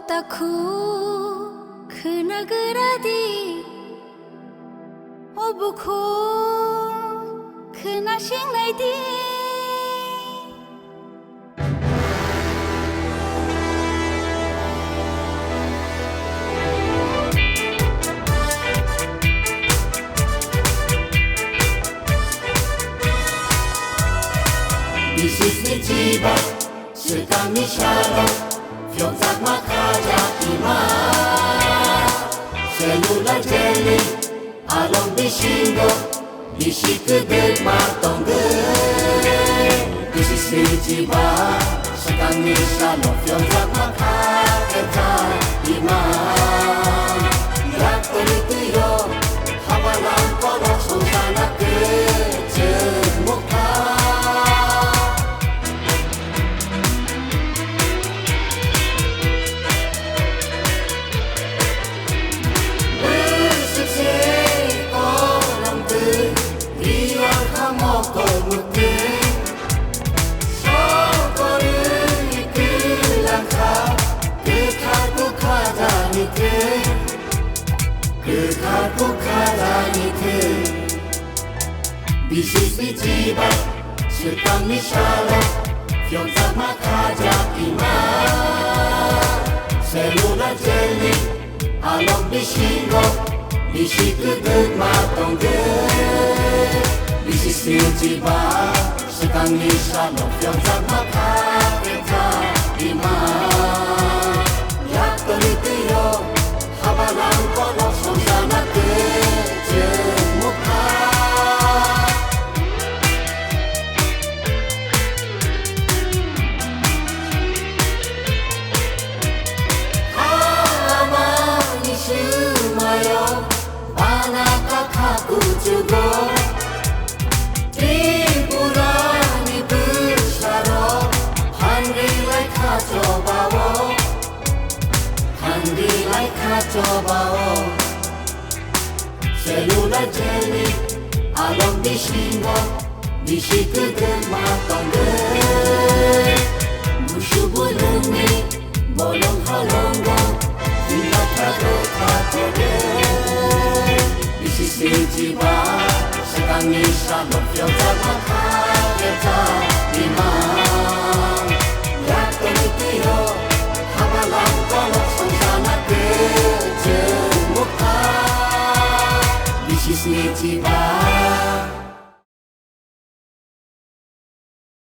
Otaku knagradi Obuko knashingaidi Bisisni jiba, sekami shalom Fiozak makaja ima Cellular jelly Along bishingo Bishikudek matongge Bisisni jiba, sekami shalom Fiozak makaja ima Yak terituyo Hawalan kolok susana kecemukha Bisisni jiba, sekami shalom Fiozak makaja ima Cellular jelly Along bishingo Bishikudek matongge Bisisni jiba, sekami shalom Fiozak makaja ima Yak terituyo Habalang kolok susana kecemukha Cellular jelly Along bishingo Bishikudek matongge Mushubulungi Bolong halongo Hinakado katoge Bisisni jiba Sekami shalom Fiozak makaja